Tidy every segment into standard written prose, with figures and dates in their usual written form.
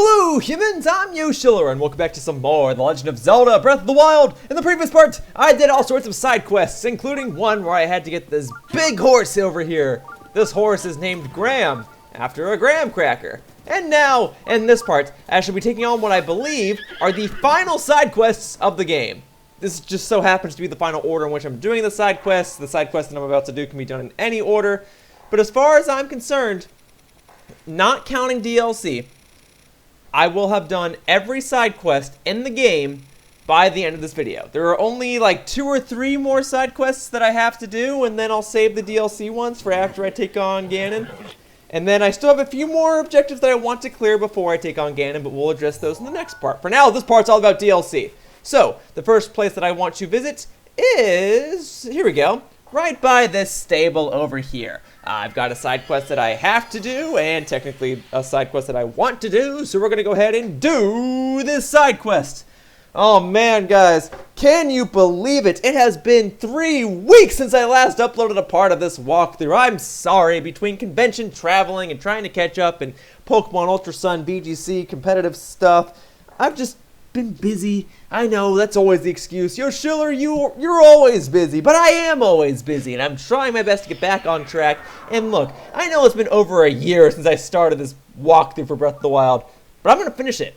Hello humans, I'm Yoshiller and welcome back to some more The Legend of Zelda Breath of the Wild. In the previous part, I did all sorts of side quests, including one where I had to get this big horse over here. This horse is named Graham, after a graham cracker. And now, in this part, I shall be taking on what I believe are the final side quests of the game. This just so happens to be the final order in which I'm doing the side quests. The side quests that I'm about to do can be done in any order. But as far as I'm concerned, not counting DLC, I will have done every side quest in the game by the end of this video. There are only like 2 or 3 more side quests that I have to do, and then I'll save the DLC ones for after I take on Ganon. And then I still have a few more objectives that I want to clear before I take on Ganon, but we'll address those in the next part. For now, this part's all about DLC. So, the first place that I want to visit is, here we go, right by this stable over here. I've got a side quest that I have to do, and technically a side quest that I want to do, so we're gonna go ahead and do this side quest. Oh man, guys, can you believe it? It has been 3 weeks since I last uploaded a part of this walkthrough. I'm sorry, between convention traveling and trying to catch up and Pokemon Ultra Sun VGC competitive stuff, I've just been busy. I know, that's always the excuse. Yoshiller, you're always busy, but I am always busy, and I'm trying my best to get back on track. And look, I know it's been over a year since I started this walkthrough for Breath of the Wild, but I'm going to finish it.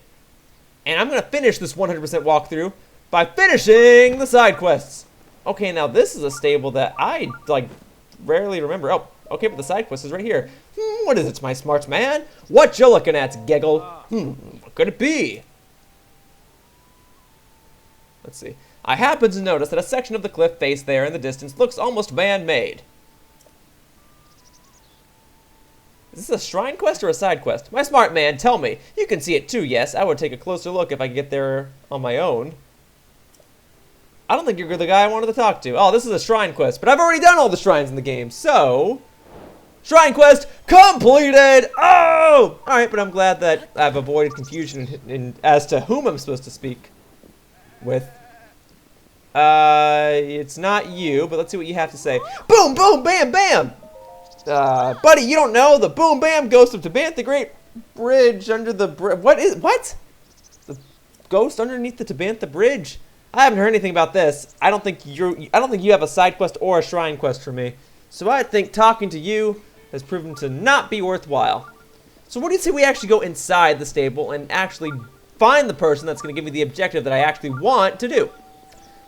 And I'm going to finish this 100% walkthrough by finishing the side quests. Okay, now this is a stable that I, like, rarely remember. Oh, okay, but the side quest is right here. What is it, my smarts man? What you looking at, Giggle? What could it be? Let's see. I happen to notice that a section of the cliff face there in the distance looks almost man-made. Is this a shrine quest or a side quest? My smart man, tell me. You can see it too, yes. I would take a closer look if I could get there on my own. I don't think you're the guy I wanted to talk to. Oh, this is a shrine quest, but I've already done all the shrines in the game, so... Shrine quest completed! Oh! Alright, but I'm glad that I've avoided confusion as to whom I'm supposed to speak with. It's not you, but let's see what you have to say. Boom, boom, bam, bam! Buddy, you don't know the boom, bam ghost of Tabantha the Great Bridge under the what? The ghost underneath the Tabantha Bridge? I haven't heard anything about this. I don't think you have a side quest or a shrine quest for me. So I think talking to you has proven to not be worthwhile. So what do you say we actually go inside the stable and actually find the person that's going to give me the objective that I actually want to do?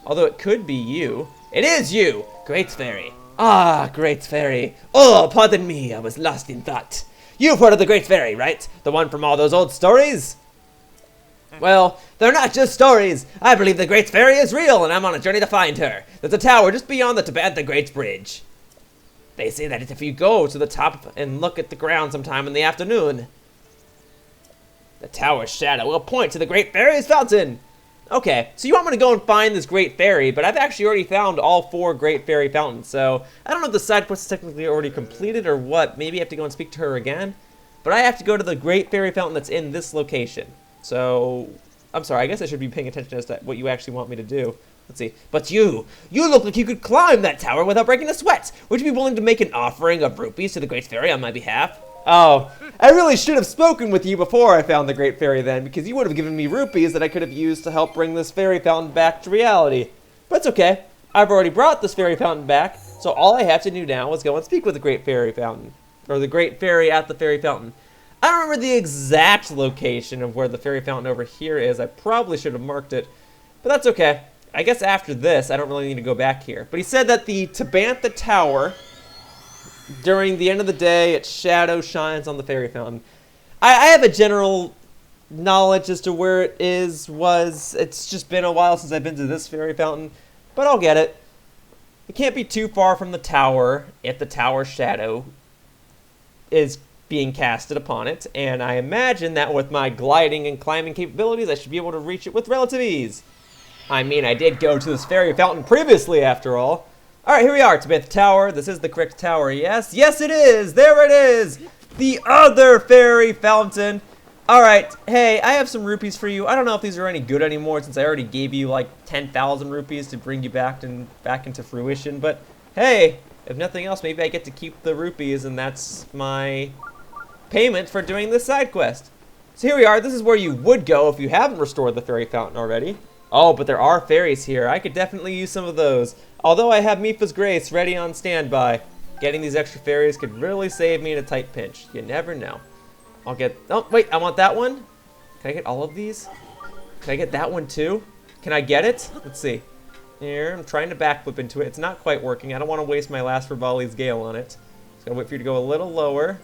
Although it could be you. It is you! Great Fairy. Ah, Great Fairy. Oh, pardon me, I was lost in thought. You've heard of the Great Fairy, right? The one from all those old stories? Well, they're not just stories. I believe the Great Fairy is real, and I'm on a journey to find her. There's a tower just beyond the Tabantha the Great Bridge. They say that if you go to the top and look at the ground sometime in the afternoon, the tower's shadow will point to the Great Fairy's fountain. Okay, so you want me to go and find this Great Fairy, but I've actually already found all 4 Great Fairy fountains, so I don't know if the side quest is technically already completed or what. Maybe I have to go and speak to her again. But I have to go to the Great Fairy fountain that's in this location. So, I'm sorry, I guess I should be paying attention as to what you actually want me to do. Let's see. But you look like you could climb that tower without breaking a sweat. Would you be willing to make an offering of rupees to the Great Fairy on my behalf? Oh, I really should have spoken with you before I found the Great Fairy then, because you would have given me rupees that I could have used to help bring this fairy fountain back to reality. But it's okay. I've already brought this fairy fountain back, so all I have to do now is go and speak with the Great Fairy fountain. Or the Great Fairy at the fairy fountain. I don't remember the exact location of where the fairy fountain over here is. I probably should have marked it, but that's okay. I guess after this, I don't really need to go back here. But he said that the Tabantha Tower, during the end of the day, its shadow shines on the fairy fountain. I have a general knowledge as to where it was. It's just been a while since I've been to this fairy fountain, but I'll get it. It can't be too far from the tower if the tower's shadow is being casted upon it, and I imagine that with my gliding and climbing capabilities, I should be able to reach it with relative ease. I mean, I did go to this fairy fountain previously, after all. Alright, here we are, Tabantha Tower. This is the correct tower, yes? Yes, it is! There it is! The other fairy fountain! Alright, hey, I have some rupees for you. I don't know if these are any good anymore since I already gave you like 10,000 rupees to bring you back into fruition, but hey, if nothing else, maybe I get to keep the rupees and that's my payment for doing this side quest. So here we are. This is where you would go if you haven't restored the fairy fountain already. Oh, but there are fairies here. I could definitely use some of those. Although I have Mifa's Grace ready on standby, getting these extra fairies could really save me in a tight pinch. You never know. I'll get... Oh, wait, I want that one. Can I get all of these? Can I get that one too? Can I get it? Let's see. Here, I'm trying to backflip into it. It's not quite working. I don't want to waste my last Rivali's Gale on it. Just gonna wait for you to go a little lower.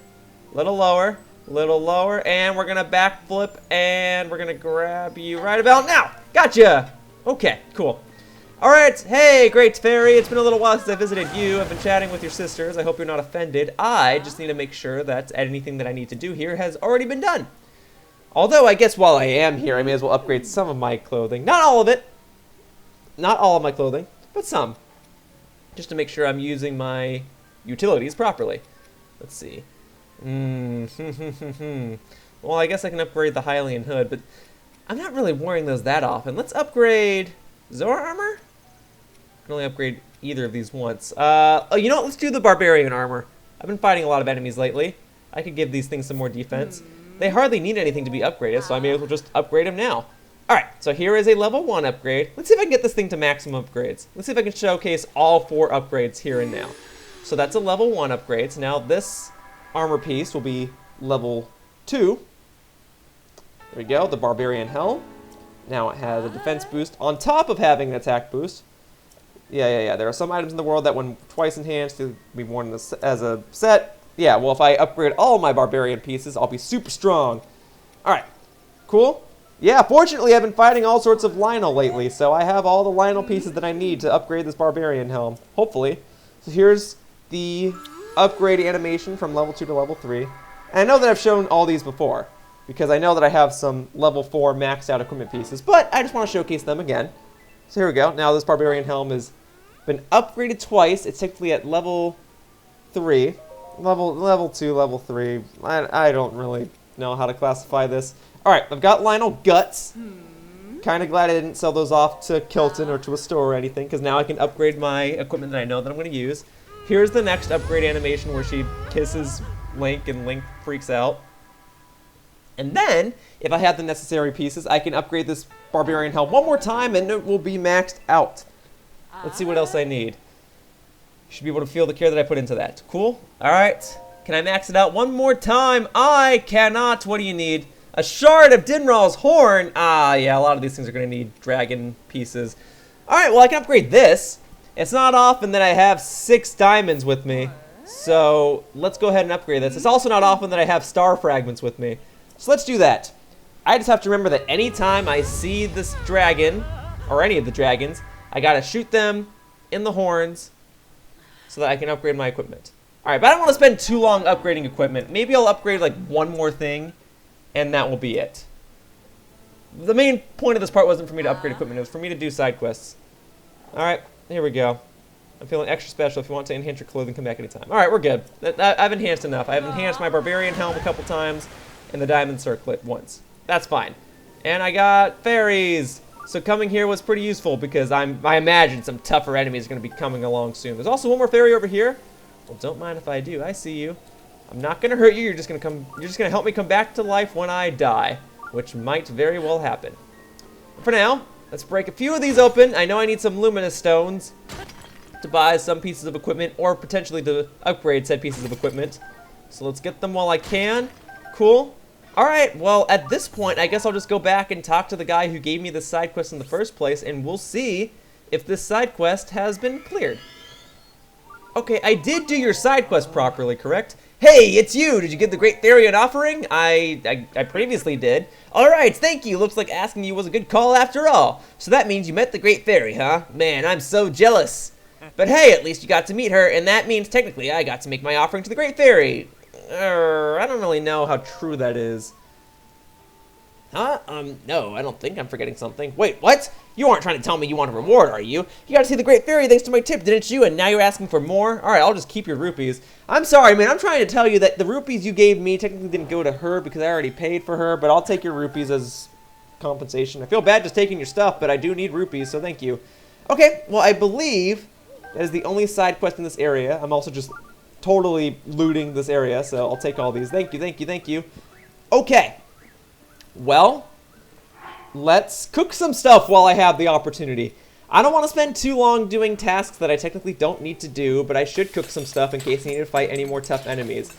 Little lower. Little lower. And we're gonna backflip. And we're gonna grab you right about now. Gotcha! Okay, cool. Alright, hey, great fairy. It's been a little while since I visited you. I've been chatting with your sisters. I hope you're not offended. I just need to make sure that anything that I need to do here has already been done. Although, I guess while I am here, I may as well upgrade some of my clothing. Not all of it. Not all of my clothing, but some. Just to make sure I'm using my utilities properly. Let's see. Well, I guess I can upgrade the Hylian hood, but I'm not really wearing those that often. Let's upgrade Zora armor? I can only upgrade either of these once. Oh, you know what? Let's do the Barbarian armor. I've been fighting a lot of enemies lately. I could give these things some more defense. They hardly need anything to be upgraded, so I may as well just upgrade them now. Alright, so here is a level 1 upgrade. Let's see if I can get this thing to maximum upgrades. Let's see if I can showcase all 4 upgrades here and now. So that's a level 1 upgrade. So now this armor piece will be level 2. There we go, the Barbarian Helm. Now it has a defense boost on top of having an attack boost. Yeah. There are some items in the world that when twice enhanced to be worn as a set. Yeah, well, if I upgrade all my Barbarian pieces, I'll be super strong. Alright, cool. Yeah, fortunately, I've been fighting all sorts of Lionel lately, so I have all the Lionel pieces that I need to upgrade this Barbarian Helm. Hopefully. So here's the upgrade animation from level 2 to level 3. And I know that I've shown all these before, because I know that I have some level 4 maxed out equipment pieces, but I just want to showcase them again. So here we go. Now this Barbarian Helm has been upgraded twice. It's technically at level 3. Level 2, level 3. I don't really know how to classify this. Alright, I've got Lionel Guts. Kind of glad I didn't sell those off to Kilton or to a store or anything, because now I can upgrade my equipment that I know that I'm going to use. Here's the next upgrade animation where she kisses Link and Link freaks out. And then, if I have the necessary pieces, I can upgrade this Barbarian Helm one more time and it will be maxed out. Let's see what else I need. You should be able to feel the care that I put into that. Cool? Alright. Can I max it out one more time? I cannot. What do you need? A shard of Dinral's horn. Ah, yeah, a lot of these things are going to need dragon pieces. Alright, well, I can upgrade this. It's not often that I have 6 diamonds with me. So, let's go ahead and upgrade this. It's also not often that I have star fragments with me. So let's do that. I just have to remember that anytime I see this dragon, or any of the dragons, I gotta shoot them in the horns so that I can upgrade my equipment. Alright, but I don't want to spend too long upgrading equipment. Maybe I'll upgrade like one more thing, and that will be it. The main point of this part wasn't for me to upgrade equipment, it was for me to do side quests. Alright, here we go. I'm feeling extra special. If you want to enhance your clothing, come back anytime. Alright, we're good. I've enhanced enough. I've enhanced my Barbarian Helm a couple times, and the Diamond Circlet once. That's fine. And I got fairies! So coming here was pretty useful, because I imagine some tougher enemies are going to be coming along soon. There's also one more fairy over here. Well, don't mind if I do. I see you. I'm not going to hurt you. You're just going to help me come back to life when I die, which might very well happen. But for now, let's break a few of these open. I know I need some luminous stones to buy some pieces of equipment, or potentially to upgrade said pieces of equipment. So let's get them while I can. Cool. Alright, well, at this point, I guess I'll just go back and talk to the guy who gave me this side quest in the first place, and we'll see if this side quest has been cleared. Okay, I did do your side quest properly, correct? Hey, it's you! Did you give the Great Fairy an offering? I previously did. Alright, thank you! Looks like asking you was a good call after all. So that means you met the Great Fairy, huh? Man, I'm so jealous. But hey, at least you got to meet her, and that means technically I got to make my offering to the Great Fairy. I don't really know how true that is. Huh? No, I don't think I'm forgetting something. Wait, what? You aren't trying to tell me you want a reward, are you? You got to see the Great Fairy thanks to my tip, didn't you? And now you're asking for more? Alright, I'll just keep your rupees. I'm sorry, man. I'm trying to tell you that the rupees you gave me technically didn't go to her because I already paid for her, but I'll take your rupees as compensation. I feel bad just taking your stuff, but I do need rupees, so thank you. Okay, well, I believe that is the only side quest in this area. I'm also just totally looting this area, so I'll take all these. Thank you, thank you, thank you. Okay. Well, let's cook some stuff while I have the opportunity. I don't want to spend too long doing tasks that I technically don't need to do, but I should cook some stuff in case I need to fight any more tough enemies.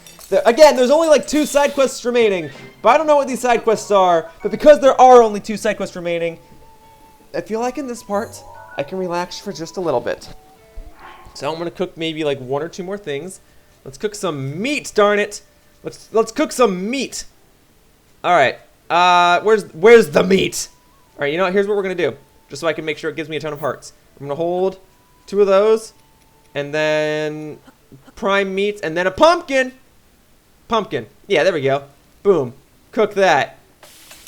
Again, there's only like 2 side quests remaining, but I don't know what these side quests are. But because there are only 2 side quests remaining, I feel like in this part, I can relax for just a little bit. So I'm gonna cook maybe like 1 or 2 more things. Let's cook some meat, darn it! Let's cook some meat. All right, where's the meat? All right, you know what? Here's what we're gonna do, just so I can make sure it gives me a ton of hearts. I'm gonna hold 2 of those, and then prime meat, and then a pumpkin. Pumpkin. Yeah, there we go. Boom. Cook that.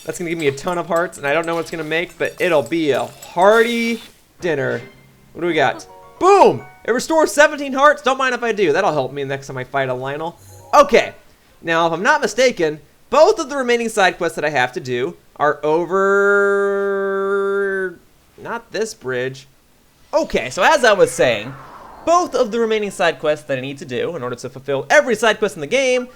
That's gonna give me a ton of hearts, and I don't know what it's gonna make, but it'll be a hearty dinner. What do we got? Boom! It restores 17 hearts. Don't mind if I do. That'll help me next time I fight a Lionel. Okay. Now, if I'm not mistaken, both of the remaining side quests that I have to do are over... not this bridge. Okay, so as I was saying, both of the remaining side quests that I need to do in order to fulfill every side quest in the game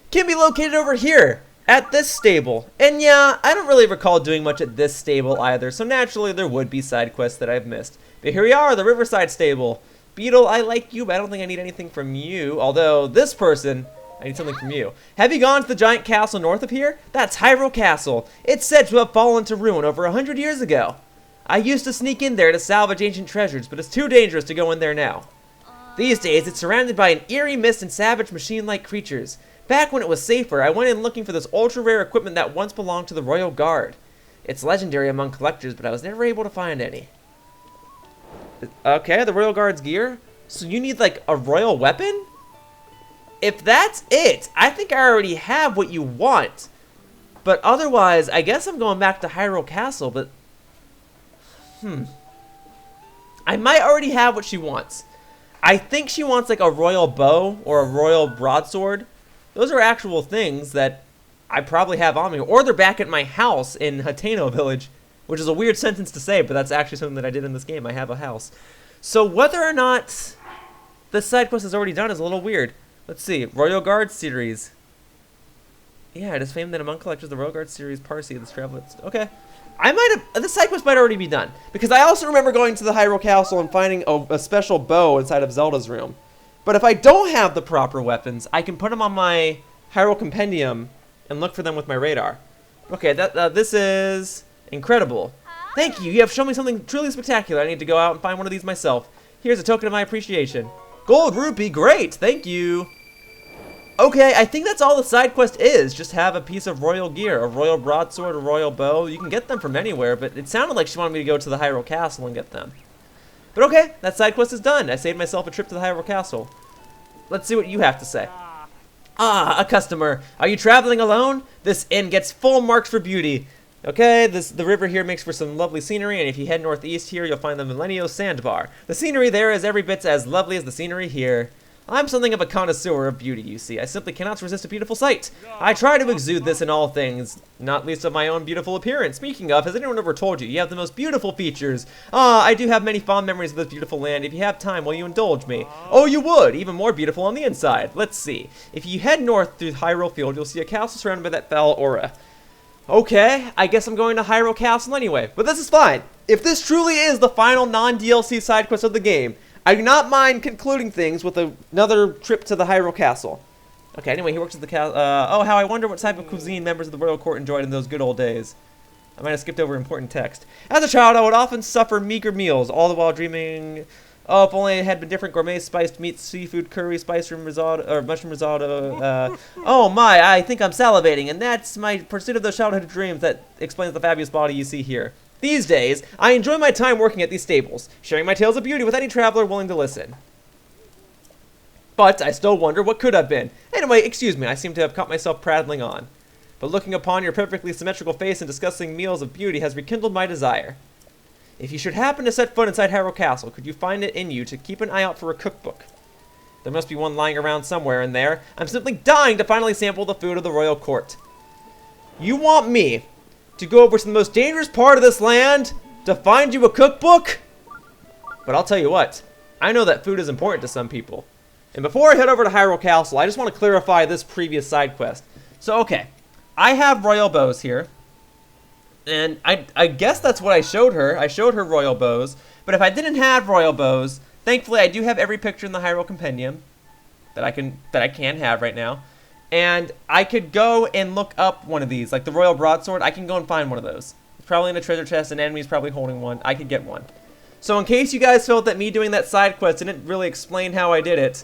can be located over here at this stable. And yeah, I don't really recall doing much at this stable either, so naturally there would be side quests that I've missed. But here we are, the Riverside stable. Beetle, I like you, but I don't think I need anything from you. Although, this person, I need something from you. Have you gone to the giant castle north of here? That's Hyrule Castle. It's said to have fallen to ruin over 100 years ago. I used to sneak in there to salvage ancient treasures, but it's too dangerous to go in there now. These days, it's surrounded by an eerie mist and savage machine-like creatures. Back when it was safer, I went in looking for this ultra-rare equipment that once belonged to the Royal Guard. It's legendary among collectors, but I was never able to find any. Okay, the Royal Guard's gear? So you need, like, a royal weapon? If that's it, I think I already have what you want. But otherwise, I guess I'm going back to Hyrule Castle, but... I might already have what she wants. I think she wants, like, a royal bow or a royal broadsword. Those are actual things that I probably have on me. Or they're back at my house in Hateno Village, which is a weird sentence to say, but that's actually something that I did in this game. I have a house. So whether or not this side quest is already done is a little weird. Let's see. Royal Guard series. Yeah, it is famed that among collectors, the Royal Guard series Parsi, this traveler. Okay. This side quest might already be done. Because I also remember going to the Hyrule Castle and finding a special bow inside of Zelda's room. But if I don't have the proper weapons, I can put them on my Hyrule Compendium and look for them with my radar. Okay, this is incredible. Thank you. You have shown me something truly spectacular. I need to go out and find one of these myself. Here's a token of my appreciation. Gold rupee, great. Thank you. Okay, I think that's all the side quest is. Just have a piece of royal gear, a royal broadsword, a royal bow. You can get them from anywhere, but it sounded like she wanted me to go to the Hyrule Castle and get them. But okay, that side quest is done. I saved myself a trip to the Hyrule Castle. Let's see what you have to say. Ah, a customer. Are you traveling alone? This inn gets full marks for beauty. Okay, the river here makes for some lovely scenery, and if you head northeast here, you'll find the Millennial Sandbar. The scenery there is every bit as lovely as the scenery here. I'm something of a connoisseur of beauty, you see. I simply cannot resist a beautiful sight. I try to exude this in all things, not least of my own beautiful appearance. Speaking of, has anyone ever told you, you have the most beautiful features? Ah, I do have many fond memories of this beautiful land. If you have time, will you indulge me? Oh, you would! Even more beautiful on the inside. Let's see. If you head north through Hyrule Field, you'll see a castle surrounded by that foul aura. Okay, I guess I'm going to Hyrule Castle anyway, but this is fine. If this truly is the final non-DLC side quest of the game, I do not mind concluding things with another trip to the Hyrule Castle. Okay, anyway, he works at the castle. Oh, how I wonder what type of cuisine members of the royal court enjoyed in those good old days. I might have skipped over important text. As a child, I would often suffer meager meals, all the while dreaming, oh, if only it had been different gourmet spiced meat, seafood curry, spiced risotto, or mushroom risotto. Oh my, I think I'm salivating, and that's my pursuit of those childhood dreams that explains the fabulous body you see here. These days, I enjoy my time working at these stables, sharing my tales of beauty with any traveler willing to listen. But I still wonder what could have been. Anyway, excuse me, I seem to have caught myself prattling on. But looking upon your perfectly symmetrical face and discussing meals of beauty has rekindled my desire. If you should happen to set foot inside Hyrule Castle, could you find it in you to keep an eye out for a cookbook? There must be one lying around somewhere in there. I'm simply dying to finally sample the food of the royal court. You want me to go over to the most dangerous part of this land to find you a cookbook? But I'll tell you what, I know that food is important to some people. And before I head over to Hyrule Castle, I just want to clarify this previous side quest. So, okay, I have royal bows here. And I guess that's what I showed her. I showed her royal bows. But if I didn't have royal bows, thankfully I do have every picture in the Hyrule Compendium that I can have right now. And I could go and look up one of these, like the royal broadsword. I can go and find one of those. It's probably in a treasure chest, an enemy's probably holding one. I could get one. So in case you guys felt that me doing that side quest didn't really explain how I did it,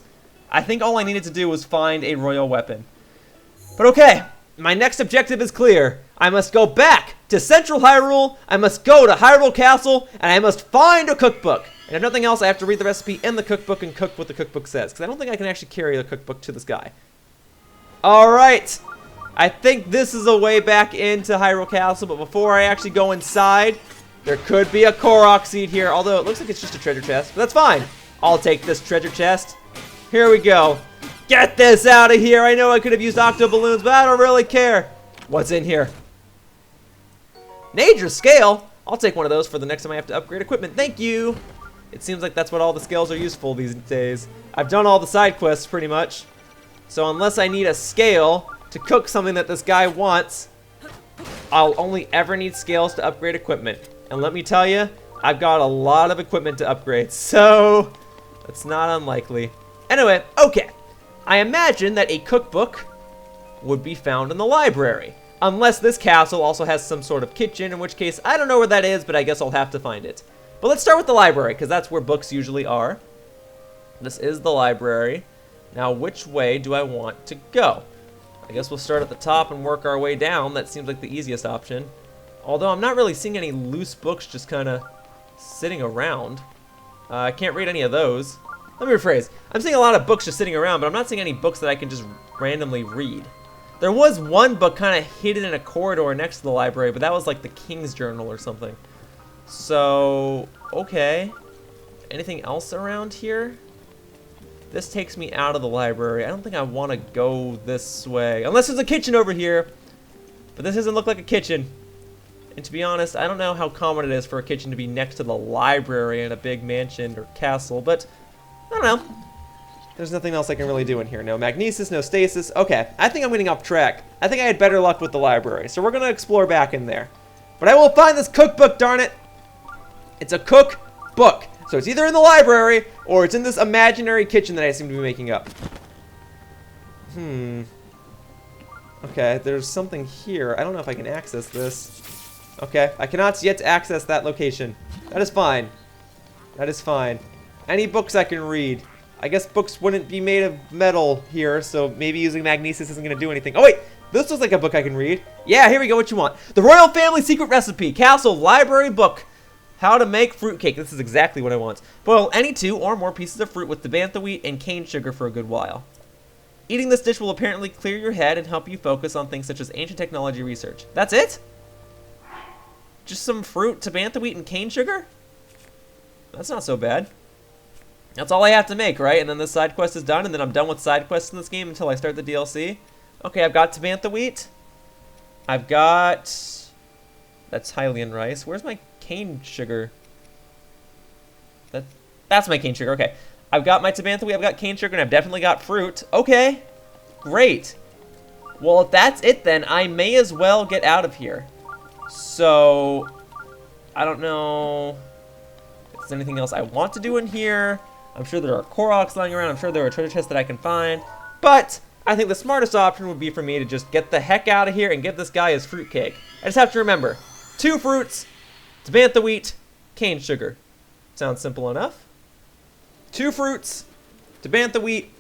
I think all I needed to do was find a royal weapon. But okay, my next objective is clear. I must go back to Central Hyrule, I must go to Hyrule Castle, and I must find a cookbook. And if nothing else, I have to read the recipe in the cookbook and cook what the cookbook says, because I don't think I can actually carry the cookbook to this guy. Alright, I think this is a way back into Hyrule Castle, but before I actually go inside, there could be a Korok seed here, although it looks like it's just a treasure chest, but that's fine. I'll take this treasure chest. Here we go. Get this out of here. I know I could have used octo balloons, but I don't really care. What's in here? Nature scale? I'll take one of those for the next time I have to upgrade equipment. Thank you. It seems like that's what all the scales are useful these days. I've done all the side quests pretty much. So unless I need a scale to cook something that this guy wants, I'll only ever need scales to upgrade equipment. And let me tell you, I've got a lot of equipment to upgrade, so that's not unlikely. Anyway, okay. I imagine that a cookbook would be found in the library. Unless this castle also has some sort of kitchen, in which case I don't know where that is, but I guess I'll have to find it. But let's start with the library, because that's where books usually are. This is the library. Now, which way do I want to go? I guess we'll start at the top and work our way down. That seems like the easiest option. Although I'm not really seeing any loose books just kind of sitting around. I can't read any of those. Let me rephrase. I'm seeing a lot of books just sitting around, but I'm not seeing any books that I can just randomly read. There was one book kind of hidden in a corridor next to the library, but that was like the King's Journal or something. So, okay. Anything else around here? This takes me out of the library. I don't think I want to go this way. Unless there's a kitchen over here. But this doesn't look like a kitchen. And to be honest, I don't know how common it is for a kitchen to be next to the library in a big mansion or castle, but I don't know. There's nothing else I can really do in here. No magnesis, no stasis. Okay, I think I'm getting off track. I think I had better luck with the library, so we're going to explore back in there. But I will find this cookbook, darn it. It's a cookbook. So it's either in the library or it's in this imaginary kitchen that I seem to be making up. Okay, there's something here. I don't know if I can access this. Okay, I cannot yet access that location. That is fine. That is fine. Any books I can read. I guess books wouldn't be made of metal here, so maybe using magnesis isn't going to do anything. Oh, wait! This looks like a book I can read. Yeah, here we go. What you want? The Royal Family Secret Recipe. Castle Library Book. How to make fruitcake. This is exactly what I want. Boil any 2 or more pieces of fruit with Tabantha wheat and cane sugar for a good while. Eating this dish will apparently clear your head and help you focus on things such as ancient technology research. That's it? Just some fruit, Tabantha wheat, and cane sugar? That's not so bad. That's all I have to make, right? And then this side quest is done, and then I'm done with side quests in this game until I start the DLC. Okay, I've got Tabantha wheat. I've got... That's Hylian rice. Where's my cane sugar? That's my cane sugar, okay. I've got my Tabantha wheat, I've got cane sugar, and I've definitely got fruit. Okay, great. Well, if that's it then, I may as well get out of here. So, I don't know if there's anything else I want to do in here. I'm sure there are Koroks lying around. I'm sure there are treasure chests that I can find. But I think the smartest option would be for me to just get the heck out of here and give this guy his fruitcake. I just have to remember, 2 fruits, Tabantha wheat, cane sugar. Sounds simple enough. 2 fruits, Tabantha wheat,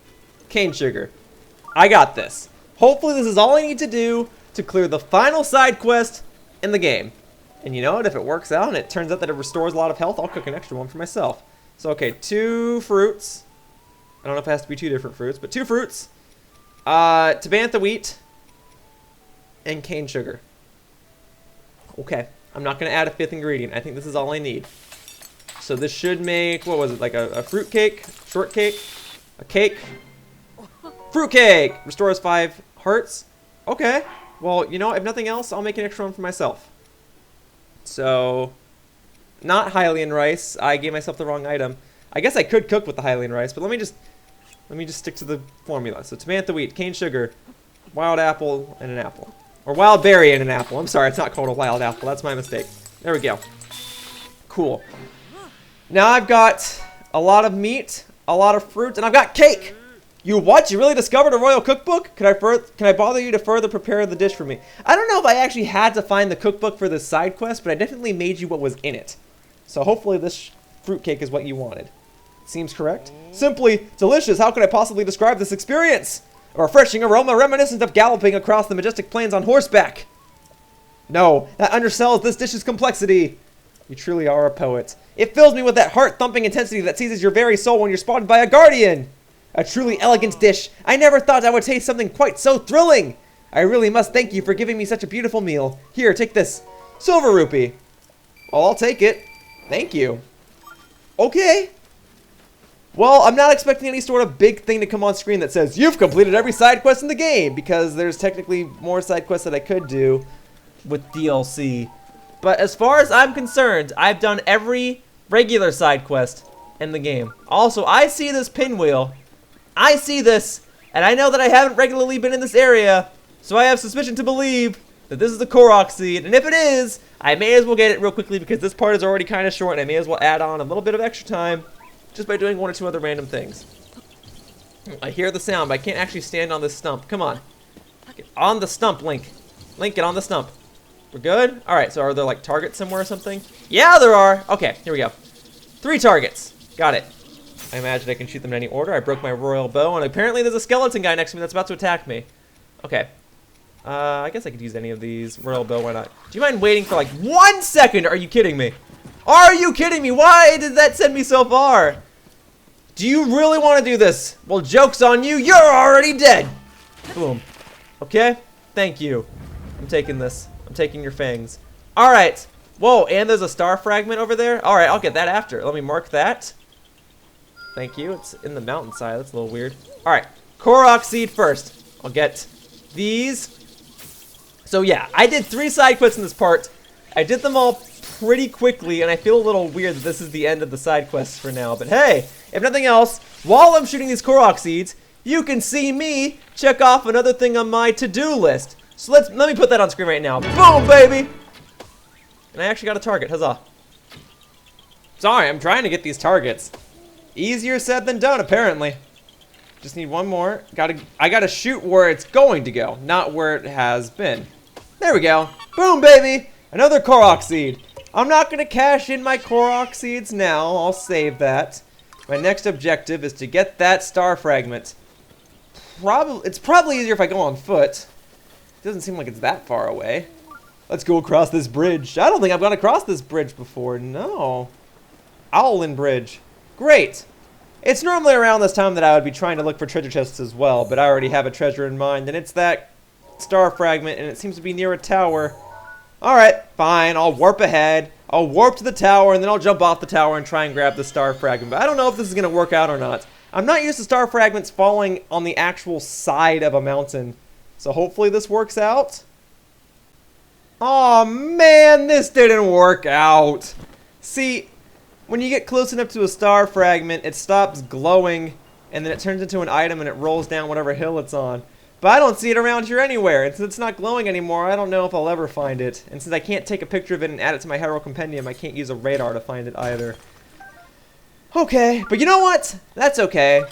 cane sugar. I got this. Hopefully this is all I need to do to clear the final side quest in the game. And you know what? If it works out and it turns out that it restores a lot of health, I'll cook an extra one for myself. So, okay, 2 fruits. I don't know if it has to be 2 different fruits, but 2 fruits. Tabantha wheat and cane sugar. Okay, I'm not going to add a 5th ingredient. I think this is all I need. So this should make, what was it, like a fruit cake, shortcake, a cake, fruit cake, restores 5 hearts. Okay, well, you know, if nothing else, I'll make an extra one for myself. So, not Hylian rice. I gave myself the wrong item. I guess I could cook with the Hylian rice, but let me just stick to the formula. So Tabantha wheat, cane sugar, wild apple, and an apple. Or wild berry and an apple. I'm sorry, it's not called a wild apple. That's my mistake. There we go. Cool. Now I've got a lot of meat, a lot of fruit, and I've got cake. You what? You really discovered a royal cookbook? Can I bother you to further prepare the dish for me? I don't know if I actually had to find the cookbook for this side quest, but I definitely made you what was in it. So hopefully this fruitcake is what you wanted. Seems correct? Simply delicious. How could I possibly describe this experience? A refreshing aroma reminiscent of galloping across the majestic plains on horseback. No, that undersells this dish's complexity. You truly are a poet. It fills me with that heart-thumping intensity that seizes your very soul when you're spotted by a guardian. A truly elegant dish. I never thought I would taste something quite so thrilling. I really must thank you for giving me such a beautiful meal. Here, take this. Silver rupee. Oh, I'll take it. Thank you. Okay. Well, I'm not expecting any sort of big thing to come on screen that says, you've completed every side quest in the game, because there's technically more side quests that I could do with DLC. But as far as I'm concerned, I've done every regular side quest in the game. Also, I see this pinwheel. I see this, and I know that I haven't regularly been in this area, so I have suspicion to believe that this is the Korok seed, and if it is, I may as well get it real quickly because this part is already kind of short, and I may as well add on a little bit of extra time just by doing one or two other random things. I hear the sound, but I can't actually stand on this stump. Come on. Get on the stump, Link. Link, get on the stump. We're good? Alright, so are there like targets somewhere or something? Yeah, there are! Okay, here we go. 3 targets. Got it. I imagine I can shoot them in any order. I broke my royal bow, and apparently there's a skeleton guy next to me that's about to attack me. Okay. I guess I could use any of these. Royal bow, why not? Do you mind waiting for like 1 second? Are you kidding me? Are you kidding me? Why did that send me so far? Do you really want to do this? Well, joke's on you. You're already dead. Boom. Okay? Thank you. I'm taking this. I'm taking your fangs. Alright. Whoa, and there's a star fragment over there? Alright, I'll get that after. Let me mark that. Thank you. It's in the mountainside. That's a little weird. Alright. Korok seed first. I'll get these. So yeah, I did 3 side quests in this part. I did them all pretty quickly, and I feel a little weird that this is the end of the side quests for now. But hey, if nothing else, while I'm shooting these Korok seeds, you can see me check off another thing on my to-do list. So let me put that on screen right now. Boom, baby! And I actually got a target. Huzzah. Sorry, I'm trying to get these targets. Easier said than done, apparently. Just need one more. I gotta shoot where it's going to go, not where it has been. There we go. Boom, baby! Another Korok seed. I'm not gonna cash in my Korok seeds now. I'll save that. My next objective is to get that star fragment. It's probably easier if I go on foot. It doesn't seem like it's that far away. Let's go across this bridge. I don't think I've gone across this bridge before. No. Owlin Bridge. Great. It's normally around this time that I would be trying to look for treasure chests as well, but I already have a treasure in mind, and it's that star fragment, and it seems to be near a tower. Alright, fine. I'll warp ahead. I'll warp to the tower, and then I'll jump off the tower and try and grab the star fragment. But I don't know if this is going to work out or not. I'm not used to star fragments falling on the actual side of a mountain. So hopefully this works out. Oh man, this didn't work out. See, when you get close enough to a star fragment, it stops glowing, and then it turns into an item and it rolls down whatever hill it's on. But I don't see it around here anywhere, and since it's not glowing anymore, I don't know if I'll ever find it. And since I can't take a picture of it and add it to my Hyrule Compendium, I can't use a radar to find it either. Okay, but you know what? That's okay.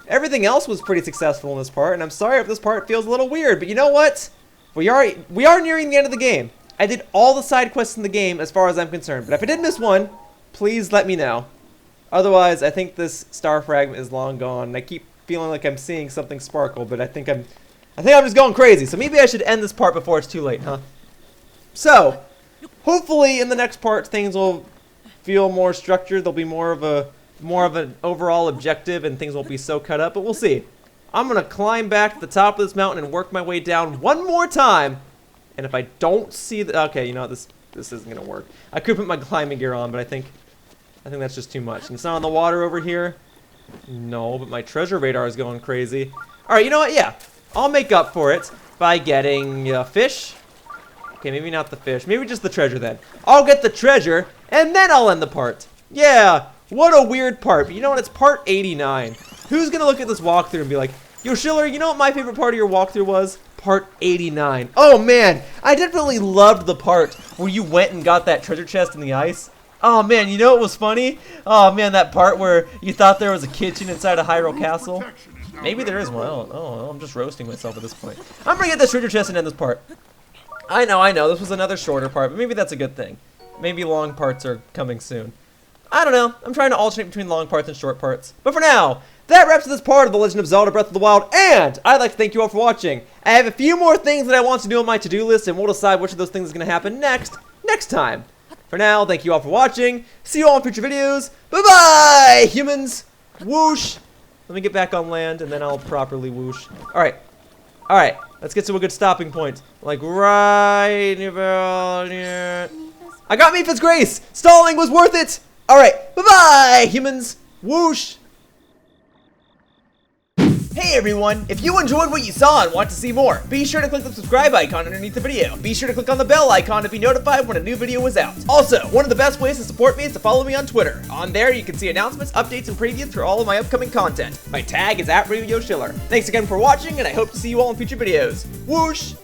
Everything else was pretty successful in this part, and I'm sorry if this part feels a little weird, but you know what? We are nearing the end of the game. I did all the side quests in the game as far as I'm concerned, but if I did miss one, please let me know. Otherwise, I think this star fragment is long gone, and I keep feeling like I'm seeing something sparkle, but I think I'm just going crazy, so maybe I should end this part before it's too late, huh? So, hopefully in the next part things will feel more structured. There'll be more of an overall objective, and things won't be so cut up, but we'll see. I'm gonna climb back to the top of this mountain and work my way down one more time. And if I don't see the okay, you know what, this isn't gonna work. I could put my climbing gear on, but I think that's just too much. And it's not on the water over here. No, but my treasure radar is going crazy. All right, you know what? Yeah, I'll make up for it by getting fish. Okay, maybe not the fish. Maybe just the treasure then. I'll get the treasure, and then I'll end the part. Yeah, what a weird part. But you know what? It's part 89. Who's going to look at this walkthrough and be like, Yoshiller, you know what my favorite part of your walkthrough was? Part 89. Oh man, I definitely loved the part where you went and got that treasure chest in the ice. Oh man, you know what was funny? Oh man, that part where you thought there was a kitchen inside a Hyrule Castle. Maybe there is one. Oh, I'm just roasting myself at this point. I'm gonna get this treasure chest and end this part. I know, this was another shorter part, but maybe that's a good thing. Maybe long parts are coming soon. I don't know. I'm trying to alternate between long parts and short parts. But for now, that wraps up this part of The Legend of Zelda Breath of the Wild, and I'd like to thank you all for watching. I have a few more things that I want to do on my to-do list, and we'll decide which of those things is going to happen next time. For now, thank you all for watching. See you all in future videos. Bye-bye, humans. Whoosh. Let me get back on land, and then I'll properly whoosh. All right. Let's get to a good stopping point. Like right about here. I got Mipha's Grace. Stalling was worth it. All right. Bye-bye, humans. Whoosh. Hey everyone, if you enjoyed what you saw and want to see more, be sure to click the subscribe icon underneath the video. Be sure to click on the bell icon to be notified when a new video is out. Also, one of the best ways to support me is to follow me on Twitter. On there, you can see announcements, updates, and previews for all of my upcoming content. My tag is @Yoshiller. Thanks again for watching, and I hope to see you all in future videos. Whoosh!